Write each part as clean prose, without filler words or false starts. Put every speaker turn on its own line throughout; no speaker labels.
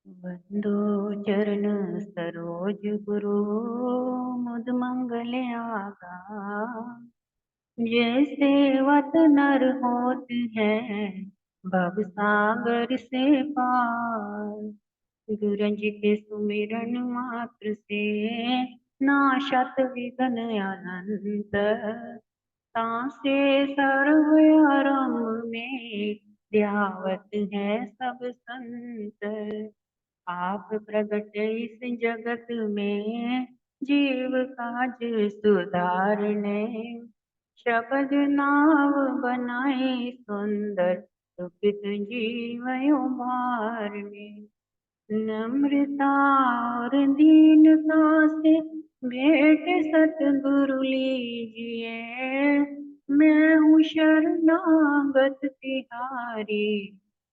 वंदो चरण सरोज गुरु मुद मंगल आगा। जैसे वत नर होत है भव सागर से पार। गुरज के सुमिरन मात्र से नाशत विघ्न अनंत। तासे सर्व आरंभ में ध्यावत है सब संत। आप प्रगट इस जगत में जीव काज सुधारने। शबद नाव बनाए सुंदर सुखित जीवयो भारने। नम्रता और दीनता से भेंट सतगुरु लीजिए। मैं हूँ शरणागत तिहारी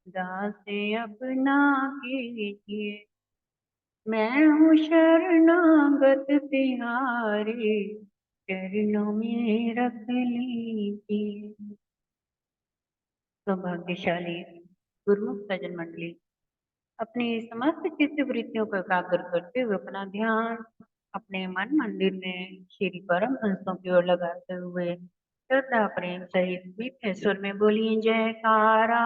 दासे अपना कीजिए। मैं हूँ शरणागत तिहारी चरणों में रख लीजिए। सौभाग्यशाली गुरुमुख सज्जन मंडली अपनी समस्त चित्त वृत्तियों को एकाग्र करते हुए अपना ध्यान अपने मन मंदिर में श्री परमहंसों की ओर लगाते हुए श्रद्धा प्रेम सहित मीठे सुर में बोलिए जयकारा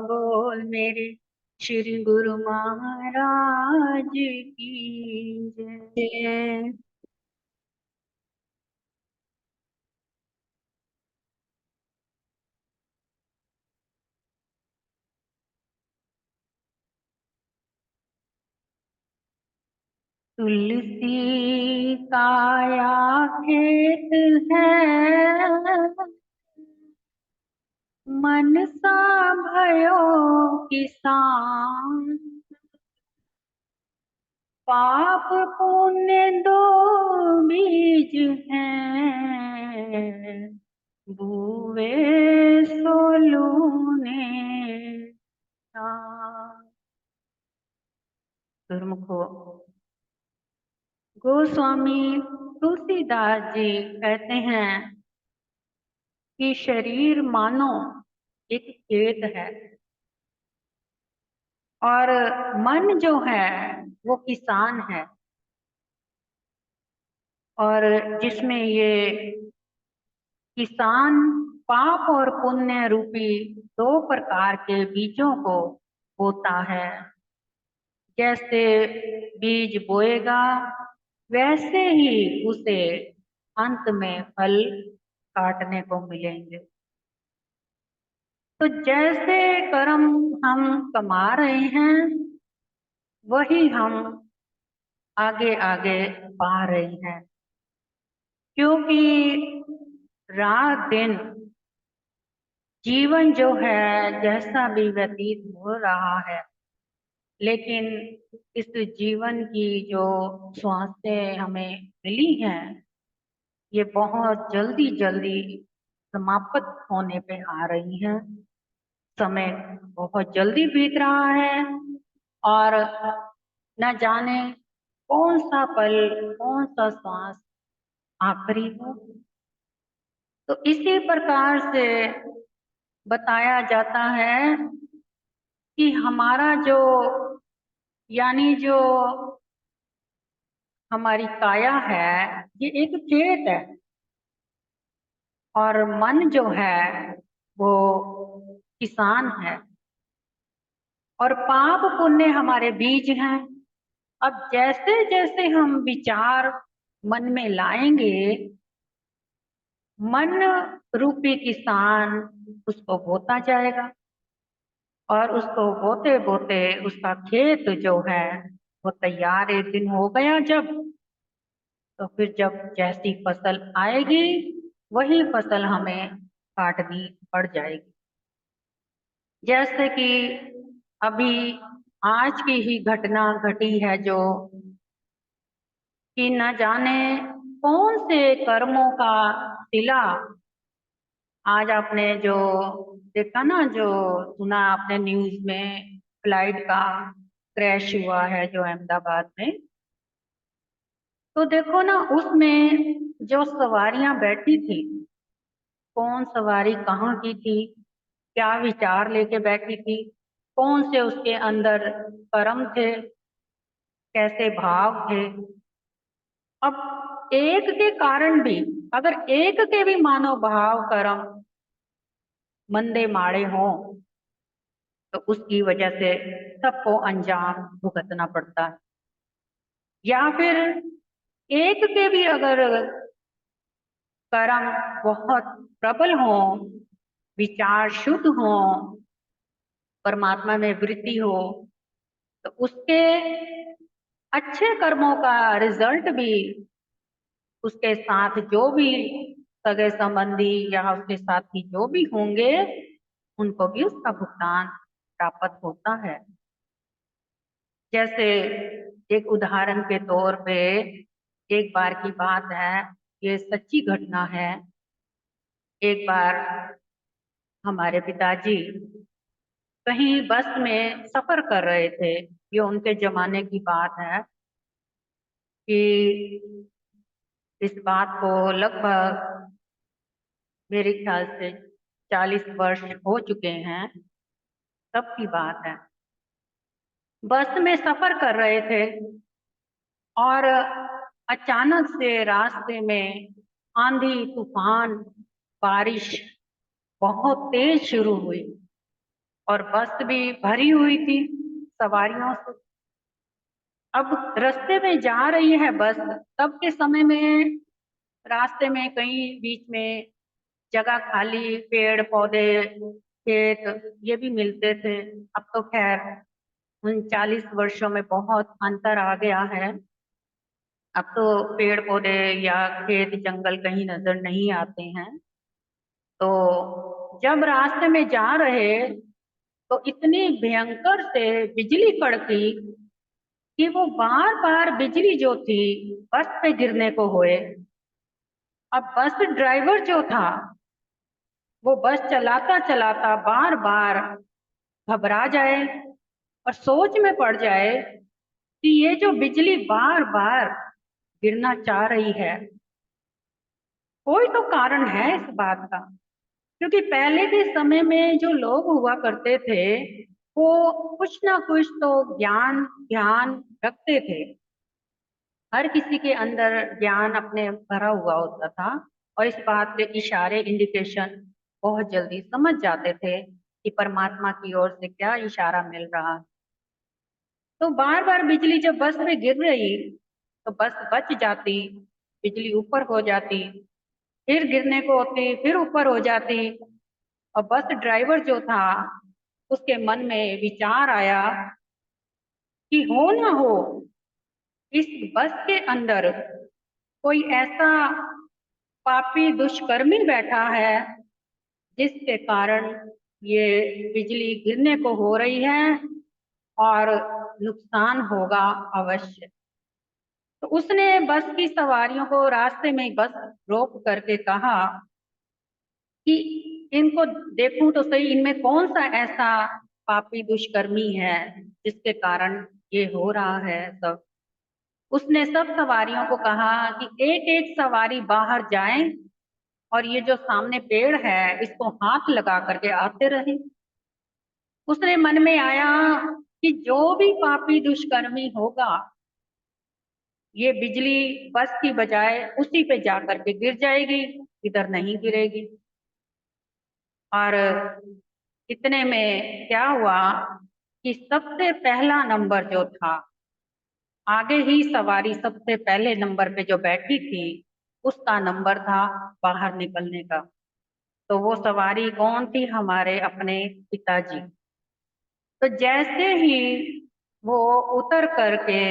बोल मेरे श्री गुरु महाराज की जय। तुलसी काया खेत है मनसा भयो किसान। पाप पुण्य दो बीज हैं भूवे सोलूने गुरुमुखो गोस्वामी तुलसीदास जी कहते हैं कि शरीर मानो एक खेत है और मन जो है वो किसान है। और जिसमें ये किसान पाप और पुण्य रूपी दो प्रकार के बीजों को बोता है। जैसे बीज बोएगा वैसे ही उसे अंत में फल काटने को मिलेंगे। तो जैसे कर्म हम कमा रहे हैं वही हम आगे आगे पा रहे हैं। क्योंकि रात दिन जीवन जो है जैसा भी व्यतीत हो रहा है, लेकिन इस जीवन की जो स्वास्थ्य हमें मिली हैं ये बहुत जल्दी जल्दी समाप्त होने पे आ रही हैं। समय बहुत जल्दी बीत रहा है और न जाने कौन सा पल कौन सा श्वास आखिरी हो। तो इसी प्रकार से बताया जाता है कि हमारा जो यानी जो हमारी काया है ये एक खेत है और मन जो है वो किसान है और पाप पुण्य हमारे बीज हैं। अब जैसे जैसे हम विचार मन में लाएंगे मन रूपी किसान उसको बोता जाएगा और उसको बोते बोते उसका खेत जो है वो तैयार एक दिन हो गया जब, तो फिर जब जैसी फसल आएगी वही फसल हमें काटनी पड़ जाएगी। जैसे कि अभी आज की ही घटना घटी है जो कि न जाने कौन से कर्मों का सिला आज आपने जो देखा ना, जो सुना आपने न्यूज में फ्लाइट का क्रैश हुआ है जो अहमदाबाद में। तो देखो ना उसमें जो सवारियां बैठी थी कौन सवारी कहाँ की थी क्या विचार लेके बैठी थी कौन से उसके अंदर कर्म थे, कैसे भाव थे। अब एक के कारण भी, अगर एक के भी मानव भाव कर्म मंदे माड़े हों तो उसकी वजह से सबको अंजाम भुगतना पड़ता है। या फिर एक के भी अगर कर्म बहुत प्रबल हों, विचार शुद्ध हों, परमात्मा में वृत्ति हो, तो उसके अच्छे कर्मों का रिजल्ट भी उसके साथ जो भी सगे संबंधी या उसके साथी जो भी होंगे उनको भी उसका भुगतान प्राप्त होता है। जैसे एक उदाहरण के तौर पे एक बार की बात है, ये सच्ची घटना है। एक बार हमारे पिताजी कहीं बस में सफर कर रहे थे। ये उनके जमाने की बात है कि इस बात को लगभग मेरे ख्याल से 40 वर्ष हो चुके हैं, तब की बात है। बस में सफर कर रहे थे और अचानक से रास्ते में आंधी तूफान बारिश बहुत तेज शुरू हुई और बस भी भरी हुई थी सवारियों से। अब रास्ते में जा रही है बस, तब के समय में रास्ते में कहीं बीच में जगह खाली, पेड़ पौधे, खेत ये भी मिलते थे। अब तो खैर उन 40 वर्षों में बहुत अंतर आ गया है। अब तो पेड़ पौधे या खेत जंगल कहीं नजर नहीं आते हैं। तो जब रास्ते में जा रहे तो इतनी भयंकर से बिजली कड़की कि वो बार बार बिजली जो थी बस पे गिरने को हुए। अब बस ड्राइवर जो था वो बस चलाता चलाता बार बार घबरा जाए और सोच में पड़ जाए कि ये जो बिजली बार बार गिरना चाह रही है, कोई तो कारण है इस बात का। क्योंकि पहले के समय में जो लोग हुआ करते थे वो कुछ ना कुछ तो ज्ञान ध्यान रखते थे। हर किसी के अंदर ज्ञान अपने भरा हुआ होता था और इस बात के इशारे इंडिकेशन बहुत जल्दी समझ जाते थे कि परमात्मा की ओर से क्या इशारा मिल रहा है। तो बार बार बिजली जब बस में गिर रही तो बस बच जाती, बिजली ऊपर हो जाती, फिर गिरने को होती, फिर ऊपर हो जाती। और बस ड्राइवर जो था उसके मन में विचार आया कि हो ना हो इस बस के अंदर कोई ऐसा पापी दुष्कर्मी बैठा है जिसके कारण ये बिजली गिरने को हो रही है और नुकसान होगा अवश्य। तो उसने बस की सवारियों को रास्ते में बस रोक करके कहा कि इनको देखूं तो सही, इनमें कौन सा ऐसा पापी दुष्कर्मी है जिसके कारण ये हो रहा है सब। उसने सब सवारियों को कहा कि एक एक सवारी बाहर जाए और ये जो सामने पेड़ है इसको हाथ लगा करके आते रहे। उसने मन में आया कि जो भी पापी दुष्कर्मी होगा ये बिजली बस की बजाय उसी पे जा करके गिर जाएगी, इधर नहीं गिरेगी। और इतने में क्या हुआ कि सबसे पहला नंबर जो था, आगे ही सवारी सबसे पहले नंबर पे जो बैठी थी उसका नंबर था बाहर निकलने का। तो वो सवारी कौन थी? हमारे अपने पिताजी। तो जैसे ही वो उतर करके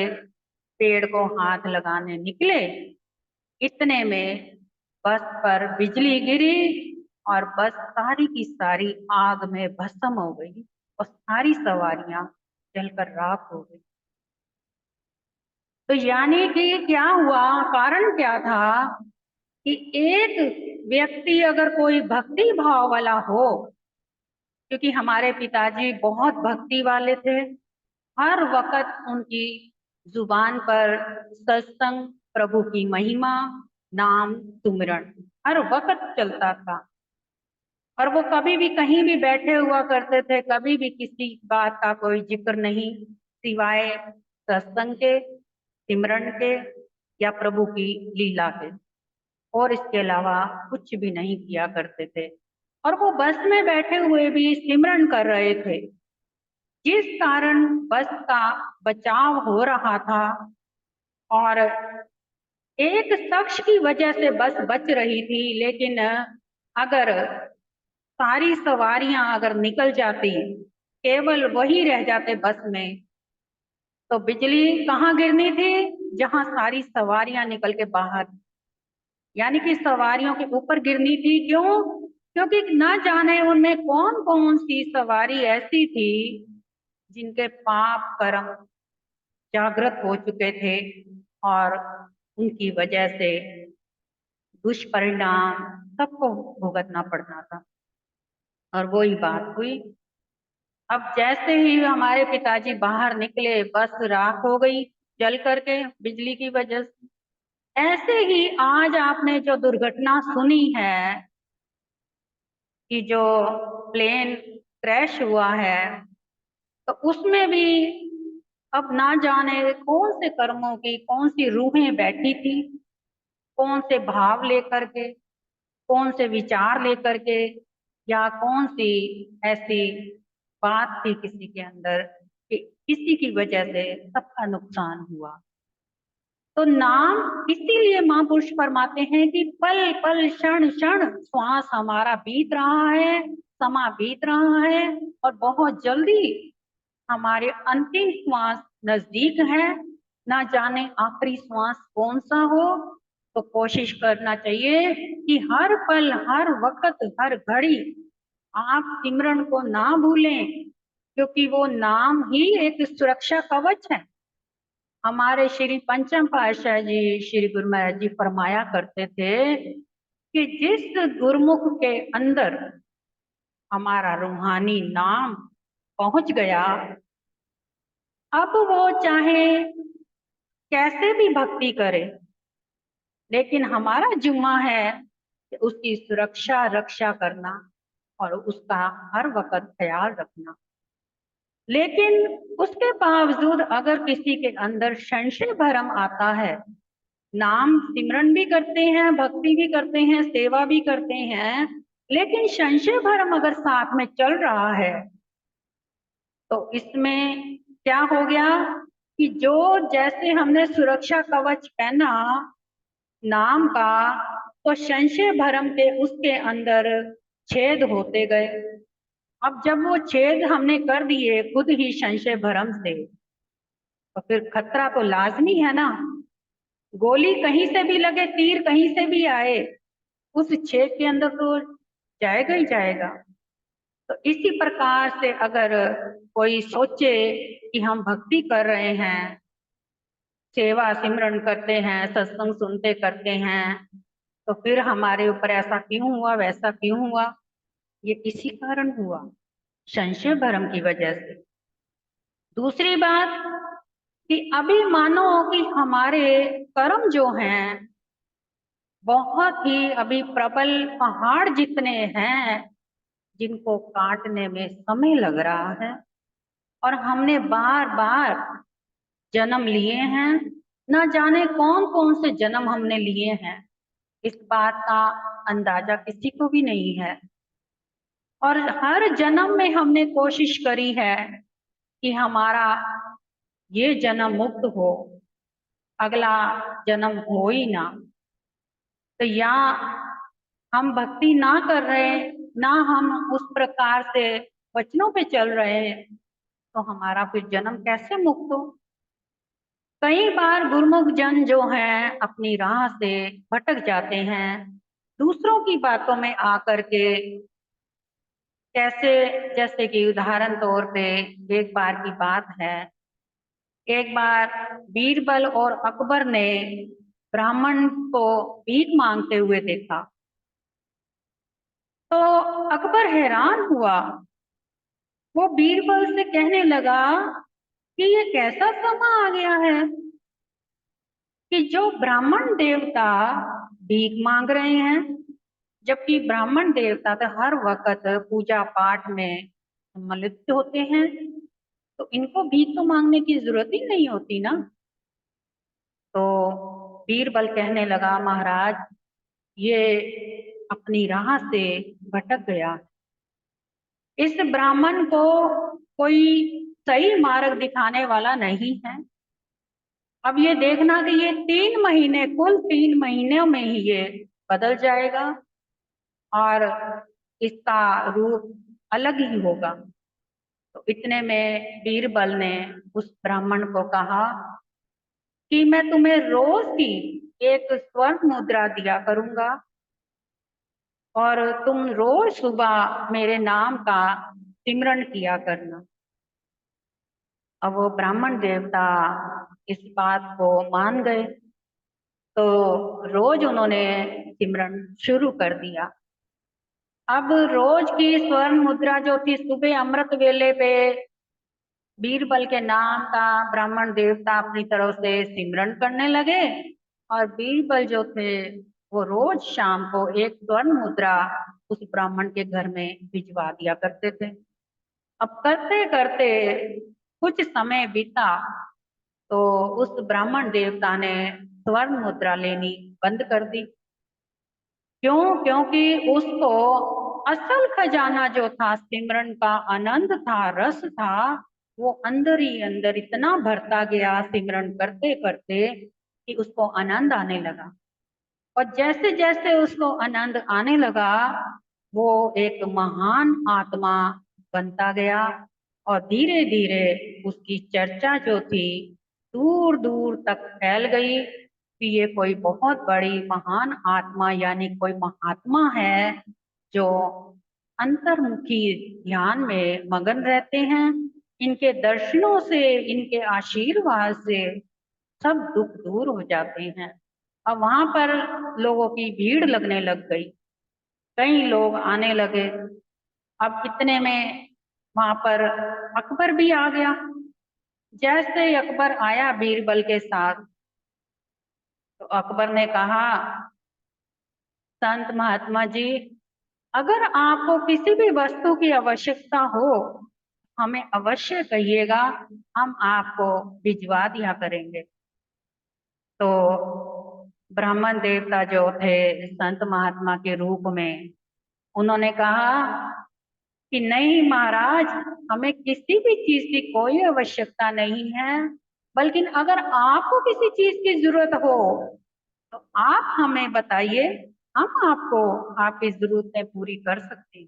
पेड़ को हाथ लगाने निकले, इतने में बस पर बिजली गिरी और बस सारी की सारी आग में भस्म हो गई और सारी सवारियां जलकर राख हो गई। तो यानी कि क्या हुआ, कारण क्या था कि एक व्यक्ति अगर कोई भक्ति भाव वाला हो, क्योंकि हमारे पिताजी बहुत भक्ति वाले थे, हर वक्त उनकी जुबान पर सत्संग, प्रभु की महिमा, नाम, सुमिरन हर वक्त चलता था। और वो कभी भी कहीं भी बैठे हुआ करते थे, कभी भी किसी बात का कोई जिक्र नहीं, सिवाय सत्संग के, सिमरन के या प्रभु की लीला के, और इसके अलावा कुछ भी नहीं किया करते थे। और वो बस में बैठे हुए भी सिमरन कर रहे थे, जिस कारण बस का बचाव हो रहा था। और एक शख्स की वजह से बस बच रही थी, लेकिन अगर सारी सवारियां अगर निकल जाती, केवल वही रह जाते बस में, तो बिजली कहाँ गिरनी थी? जहां सारी सवारियां निकल के बाहर, यानी कि सवारियों के ऊपर गिरनी थी। क्यों? क्योंकि न जाने उनमें कौन कौन सी सवारी ऐसी थी जिनके पाप कर्म जागृत हो चुके थे, और उनकी वजह से दुष्परिणाम सबको भुगतना पड़ना था। और वही बात हुई। अब जैसे ही हमारे पिताजी बाहर निकले, बस राख हो गई जल करके बिजली की वजह से। ऐसे ही आज आपने जो दुर्घटना सुनी है कि जो प्लेन क्रैश हुआ है, तो उसमें भी अब ना जाने कौन से कर्मों की कौन सी रूहें बैठी थी, कौन से भाव लेकर के, कौन से विचार लेकर के, या कौन सी ऐसी बात थी किसी के अंदर कि किसी की वजह से सबका नुकसान हुआ। तो नाम इसीलिए महापुरुष फरमाते हैं कि पल पल क्षण क्षण श्वास हमारा बीत रहा है, समा बीत रहा है, और बहुत जल्दी हमारे अंतिम श्वास नजदीक है। ना जाने आखिरी श्वास कौन सा हो। तो कोशिश करना चाहिए कि हर पल, हर वक्त, हर घड़ी आप सिमरन को ना भूलें, क्योंकि वो नाम ही एक सुरक्षा कवच है। हमारे श्री पंचम पातशाह जी, श्री गुरु महाराज जी फरमाया करते थे कि जिस गुरुमुख के अंदर हमारा रूहानी नाम पहुंच गया, अब वो चाहे कैसे भी भक्ति करे, लेकिन हमारा जुम्मा है कि उसकी सुरक्षा रक्षा करना और उसका हर वक्त ख्याल रखना। लेकिन उसके बावजूद अगर किसी के अंदर संशय भरम आता है, नाम सिमरन भी करते हैं, भक्ति भी करते हैं, सेवा भी करते हैं, लेकिन संशय भरम अगर साथ में चल रहा है, तो इसमें क्या हो गया कि जो जैसे हमने सुरक्षा कवच पहना नाम का, तो संशय भरम के उसके अंदर छेद होते गए। अब जब वो छेद हमने कर दिए खुद ही संशय भरम से, तो फिर खतरा तो लाजमी है ना। गोली कहीं से भी लगे, तीर कहीं से भी आए, उस छेद के अंदर तो जाएगा ही जाएगा। तो इसी प्रकार से अगर कोई सोचे कि हम भक्ति कर रहे हैं, सेवा सिमरन करते हैं, सत्संग सुनते करते हैं, तो फिर हमारे ऊपर ऐसा क्यों हुआ, वैसा क्यों हुआ, ये इसी कारण हुआ, संशय भरम की वजह से। दूसरी बात कि अभी मानो कि हमारे कर्म जो हैं बहुत ही अभी प्रबल पहाड़ जितने हैं, जिनको काटने में समय लग रहा है, और हमने बार बार जन्म लिए हैं। न जाने कौन कौन से जन्म हमने लिए हैं, इस बात का अंदाजा किसी को भी नहीं है। और हर जन्म में हमने कोशिश करी है कि हमारा ये जन्म मुक्त हो, अगला जन्म हो ही ना। तो या हम भक्ति ना कर रहे, ना हम उस प्रकार से वचनों पे चल रहे हैं, तो हमारा फिर जन्म कैसे मुक्त हो। कई बार गुरुमुख जन जो हैं अपनी राह से भटक जाते हैं, दूसरों की बातों में आकर के। कैसे? जैसे कि उदाहरण तौर पे एक बार की बात है, एक बार बीरबल और अकबर ने ब्राह्मण को भीख मांगते हुए देखा। तो अकबर हैरान हुआ, वो बीरबल से कहने लगा कि ये कैसा समा आ गया है कि जो ब्राह्मण देवता भीख मांग रहे हैं, जबकि ब्राह्मण देवता तो हर वक्त पूजा पाठ में सम्मिलित होते हैं, तो इनको भीख तो मांगने की जरूरत ही नहीं होती ना। तो बीरबल कहने लगा, महाराज ये अपनी राह से भटक गया, इस ब्राह्मण को कोई सही मार्ग दिखाने वाला नहीं है। अब ये देखना कि ये 3 महीने, कुल 3 महीनों में ही ये बदल जाएगा और इसका रूप अलग ही होगा। तो इतने में बीरबल ने उस ब्राह्मण को कहा कि मैं तुम्हें रोज की एक स्वर्ण मुद्रा दिया करूंगा और तुम रोज सुबह मेरे नाम का सिमरन किया करना। अब वो ब्राह्मण देवता इस बात को मान गए, तो रोज उन्होंने सिमरन शुरू कर दिया। अब रोज की स्वर्ण मुद्रा जो थी, सुबह अमृत वेले पे बीरबल के नाम का ब्राह्मण देवता अपनी तरफ से सिमरन करने लगे, और बीरबल जो थे वो रोज शाम को एक स्वर्ण मुद्रा उस ब्राह्मण के घर में भिजवा दिया करते थे। अब करते करते कुछ समय बीता, तो उस ब्राह्मण देवता ने स्वर्ण मुद्रा लेनी बंद कर दी। क्यों? क्योंकि उसको असल खजाना जो था, सिमरन का आनंद था, रस था, वो अंदर ही अंदर इतना भरता गया सिमरन करते करते कि उसको आनंद आने लगा। और जैसे जैसे उसको आनंद आने लगा, वो एक महान आत्मा बनता गया, और धीरे धीरे उसकी चर्चा जो थी दूर दूर तक फैल गई कि ये कोई बहुत बड़ी महान आत्मा, यानी कोई महात्मा है जो अंतर्मुखी ध्यान में मगन रहते हैं। इनके दर्शनों से, इनके आशीर्वाद से सब दुख दूर हो जाते हैं। अब वहां पर लोगों की भीड़ लगने लग गई, कई लोग आने लगे। अब इतने में वहां पर अकबर भी आ गया। जैसे अकबर आया बीरबल के साथ, तो अकबर ने कहा, संत महात्मा जी, अगर आपको किसी भी वस्तु की आवश्यकता हो, हमें अवश्य कहिएगा, हम आपको भिजवा दिया करेंगे। तो ब्राह्मण देवता जो थे संत महात्मा के रूप में, उन्होंने कहा कि नहीं महाराज, हमें किसी भी चीज की कोई आवश्यकता नहीं है, बल्कि अगर आपको किसी चीज की जरूरत हो तो आप हमें बताइए, हम आपको आपकी जरूरतें पूरी कर सकते हैं।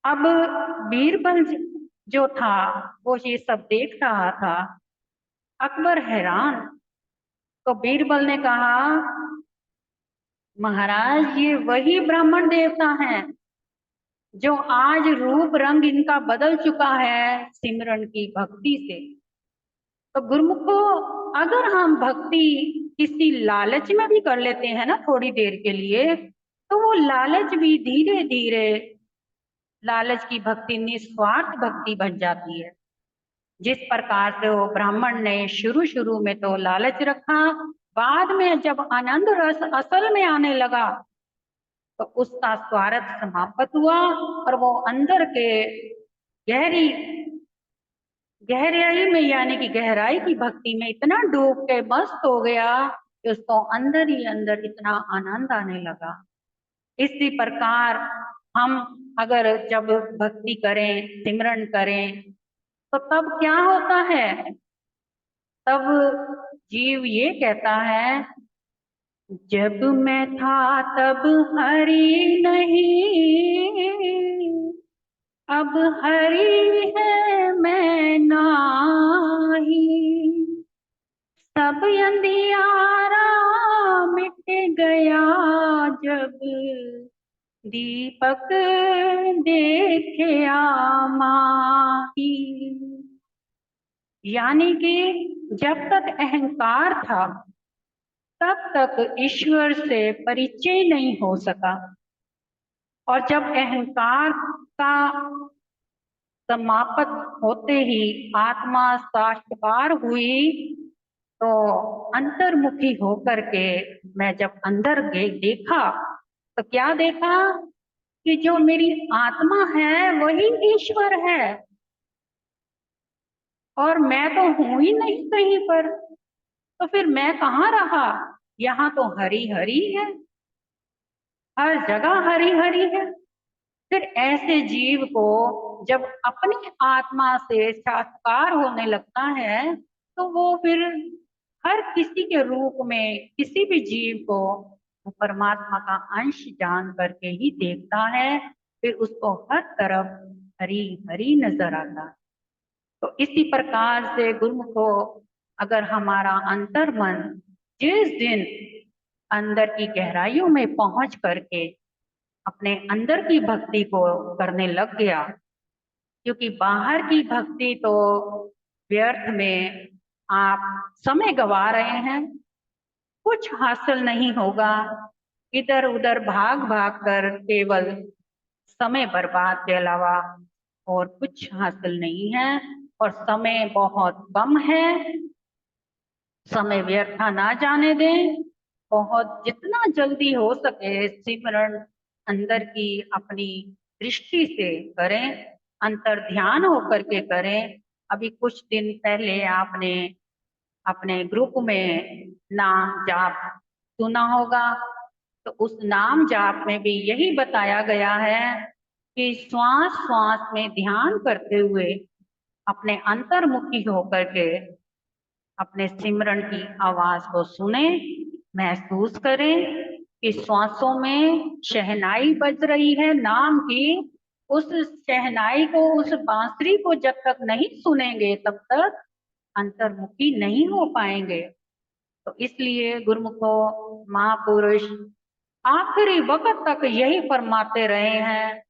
अब बीरबल जो था वो ये सब देख रहा था। अकबर हैरान। तो बीरबल ने कहा, महाराज ये वही ब्राह्मण देवता हैं जो आज रूप रंग इनका बदल चुका है सिमरन की भक्ति से। तो गुरुमुखो, अगर हम भक्ति किसी लालच में भी कर लेते हैं ना थोड़ी देर के लिए, तो वो लालच भी धीरे धीरे, लालच की भक्ति निस्वार्थ भक्ति बन जाती है। जिस प्रकार से वो ब्राह्मण ने शुरू शुरू में तो लालच रखा, बाद में जब आनंद रस असल में आने लगा तो उसका स्वार्थ समाप्त हुआ, और वो अंदर के गहरी गहराई में, यानी कि गहराई की भक्ति में इतना डूब के मस्त हो गया कि उसको अंदर ही अंदर इतना आनंद आने लगा। इसी प्रकार हम अगर जब भक्ति करें, सिमरन करें, तो तब क्या होता है? तब जीव ये कहता है, जब मैं था तब हरि नहीं, अब हरि है मैं नाही, सब अंधियारा मिट गया जब दीपक देखा माही। यानी कि जब तक अहंकार था तब तक ईश्वर से परिचय नहीं हो सका, और जब अहंकार का समाप्त होते ही आत्मा साक्षात्कार हुई, तो अंतर्मुखी होकर के मैं जब अंदर देखा, तो क्या देखा कि जो मेरी आत्मा है वही ईश्वर है, और मैं तो हूं ही नहीं कहीं पर। तो फिर मैं कहाँ रहा? यहाँ तो हरी हरी है, हर जगह हरी हरी है। फिर ऐसे जीव को जब अपनी आत्मा से साक्षात्कार होने लगता है, तो वो फिर हर किसी के रूप में किसी भी जीव को वो परमात्मा का अंश जान करके ही देखता है। फिर उसको हर तरफ हरी हरी नजर आता है। तो इसी प्रकार से गुरुमुख को अगर हमारा अंतर मन जिस दिन अंदर की गहराइयों में पहुंच करके अपने अंदर की भक्ति को करने लग गया, क्योंकि बाहर की भक्ति तो व्यर्थ में आप समय गवा रहे हैं, कुछ हासिल नहीं होगा। इधर उधर भाग भाग कर केवल समय बर्बाद के अलावा और कुछ हासिल नहीं है। और समय बहुत कम है, समय व्यर्थ ना जाने दें। बहुत जितना जल्दी हो सके सिमरण अंदर की अपनी दृष्टि से करें, अंतर ध्यान होकर के करें। अभी कुछ दिन पहले आपने अपने ग्रुप में नाम जाप सुना होगा। तो उस नाम जाप में भी यही बताया गया है कि श्वास श्वास में ध्यान करते हुए अपने अंतर्मुखी होकर के अपने सिमरन की आवाज को सुने, महसूस करें कि श्वासों में शहनाई बज रही है नाम की। उस शहनाई को, उस बांसुरी को जब तक नहीं सुनेंगे तब तक अंतर्मुखी नहीं हो पाएंगे। तो इसलिए गुरुमुखो महापुरुष आखिरी वक्त तक यही फरमाते रहे हैं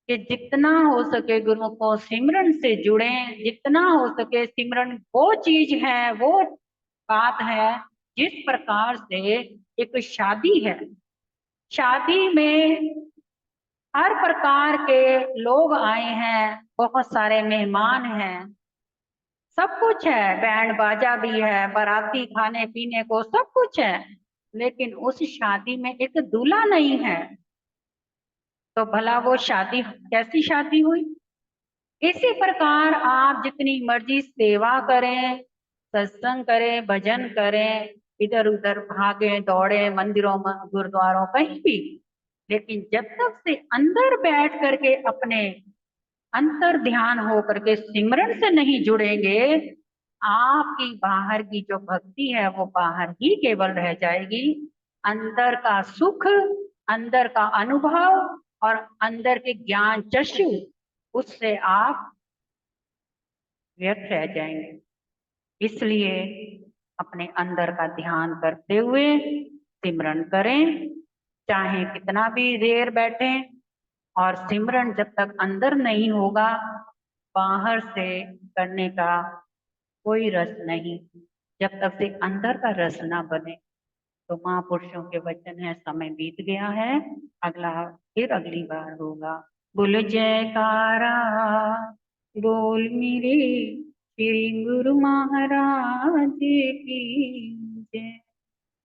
कि जितना हो सके गुरुमुख को सिमरन से जुड़े, जितना हो सके सिमरन वो चीज है, वो बात है जिस प्रकार से एक शादी है, शादी में हर प्रकार के लोग आए हैं, बहुत सारे मेहमान हैं, सब कुछ है, बैंड बाजा भी है, बाराती खाने पीने को सब कुछ है, लेकिन उस शादी में एक दूल्हा नहीं है। तो भला वो शादी कैसी शादी हुई? इसी प्रकार आप जितनी मर्जी सेवा करें, सत्संग करें, भजन करें, इधर उधर भागे दौड़े मंदिरों में गुरुद्वारों कहीं भी, लेकिन जब तक से अंदर बैठ करके अपने अंतर ध्यान हो करके सिमरन से नहीं जुड़ेंगे, आपकी बाहर की जो भक्ति है वो बाहर ही केवल रह जाएगी। अंदर का सुख, अंदर का अनुभव और अंदर के ज्ञान चक्षु, उससे आप व्यर्थ रह जाएंगे। इसलिए अपने अंदर का ध्यान करते हुए सिमरन करें, चाहे कितना भी देर बैठे। और सिमरन जब तक अंदर नहीं होगा, बाहर से करने का कोई रस नहीं, जब तक से अंदर का रस ना बने। तो महापुरुषों के वचन है, समय बीत गया है, अगला फिर अगली बार होगा। बोल जयकारा, बोल मेरे श्री गुरु महाराज की जय।